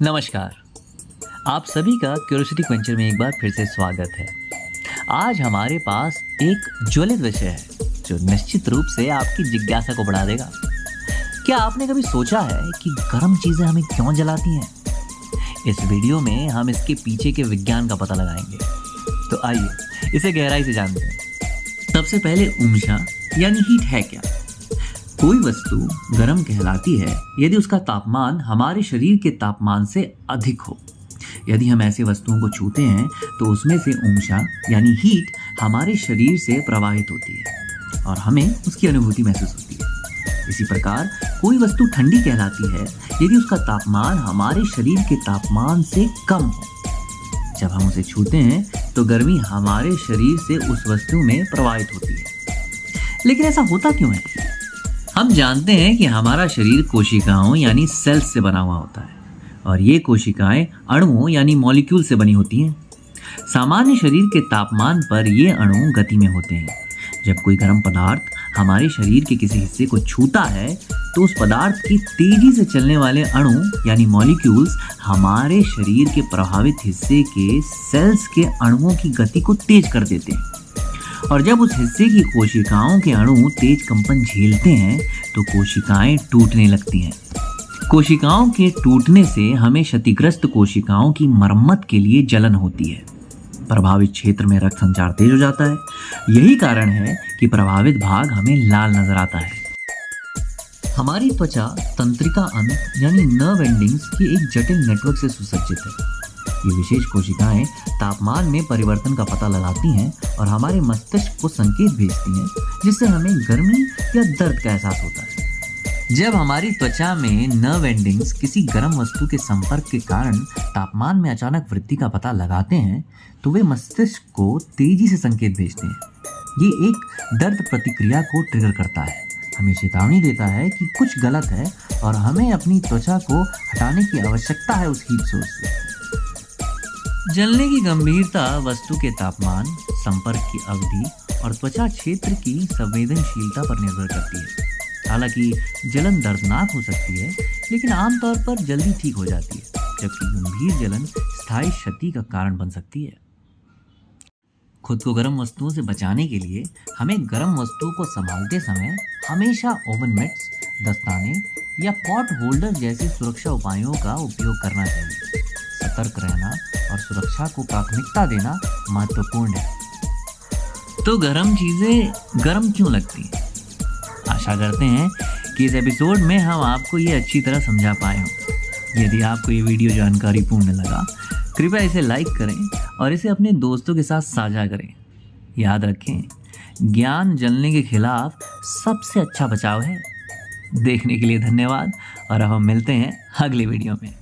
नमस्कार। आप सभी का क्यूरियोसिटी क्वेंचर में एक बार फिर से स्वागत है। आज हमारे पास एक ज्वलित विषय है जो निश्चित रूप से आपकी जिज्ञासा को बढ़ा देगा। क्या आपने कभी सोचा है कि गर्म चीजें हमें क्यों जलाती हैं? इस वीडियो में हम इसके पीछे के विज्ञान का पता लगाएंगे। तो आइए इसे गहराई से जानते हैं। सबसे पहले ऊष्मा यानी हीट है क्या? कोई वस्तु गर्म कहलाती है यदि उसका तापमान हमारे शरीर के तापमान से अधिक हो। यदि हम ऐसी वस्तुओं को छूते हैं तो उसमें से ऊष्मा यानी हीट हमारे शरीर से प्रवाहित होती है और हमें उसकी अनुभूति महसूस होती है। इसी प्रकार कोई वस्तु ठंडी कहलाती है यदि उसका तापमान हमारे शरीर के तापमान से कम हो। जब हम उसे छूते हैं तो गर्मी हमारे शरीर से उस वस्तु में प्रवाहित होती है। लेकिन ऐसा होता क्यों है? हम जानते हैं कि हमारा शरीर कोशिकाओं यानी सेल्स से बना हुआ होता है और ये कोशिकाएं अणुओं यानी मॉलिक्यूल से बनी होती हैं। सामान्य शरीर के तापमान पर ये अणु गति में होते हैं। जब कोई गर्म पदार्थ हमारे शरीर के किसी हिस्से को छूता है तो उस पदार्थ के तेजी से चलने वाले अणु यानी मॉलिक्यूल्स हमारे शरीर के प्रभावित हिस्से के सेल्स के अणुओं की गति को तेज कर देते हैं। और जब उस हिस्से की कोशिकाओं के अणु तेज कंपन झेलते हैं तो कोशिकाएं टूटने लगती हैं। कोशिकाओं के टूटने से हमें क्षतिग्रस्त कोशिकाओं की मरम्मत के लिए जलन होती है। प्रभावित क्षेत्र में रक्त संचार तेज हो जाता है। यही कारण है कि प्रभावित भाग हमें लाल नजर आता है। हमारी त्वचा तंत्रिका अंत यानी नर्व एंडिंग्स की एक जटिल नेटवर्क से सुसज्जित है। ये विशेष कोशिकाएं तापमान में परिवर्तन का पता लगाती हैं और हमारे मस्तिष्क को संकेत भेजती हैं, जिससे हमें गर्मी या दर्द का एहसास होता है। जब हमारी त्वचा में नर्व एंडिंग्स किसी गर्म वस्तु के संपर्क के कारण तापमान में अचानक वृद्धि का पता लगाते हैं तो वे मस्तिष्क को तेजी से संकेत भेजते हैं। ये एक दर्द प्रतिक्रिया को ट्रिगर करता है, हमें चेतावनी देता है कि कुछ गलत है और हमें अपनी त्वचा को हटाने की आवश्यकता है उस हीट सोर्स से। जलने की गंभीरता वस्तु के तापमान, संपर्क की अवधि और त्वचा क्षेत्र की संवेदनशीलता पर निर्भर करती है। हालांकि जलन दर्दनाक हो सकती है लेकिन आमतौर पर जल्दी ठीक हो जाती है, जबकि गंभीर जलन स्थायी क्षति का कारण बन सकती है। खुद को गर्म वस्तुओं से बचाने के लिए हमें गर्म वस्तुओं को संभालते समय हमेशा ओवन मिट्स, दस्ताने या पॉट होल्डर जैसे सुरक्षा उपायों का उपयोग करना चाहिए। सतर्क रहना और सुरक्षा को प्राथमिकता देना महत्वपूर्ण है। तो गर्म चीजें गर्म क्यों लगती हैं? आशा करते हैं कि इस एपिसोड में हम आपको ये अच्छी तरह समझा पाए हों। यदि आपको ये वीडियो जानकारीपूर्ण लगा, कृपया इसे लाइक करें और इसे अपने दोस्तों के साथ साझा करें। याद रखें, ज्ञान जलने के खिलाफ सबसे अच्छा बचाव है। देखने के लिए धन्यवाद और अब हम मिलते हैं अगले वीडियो में।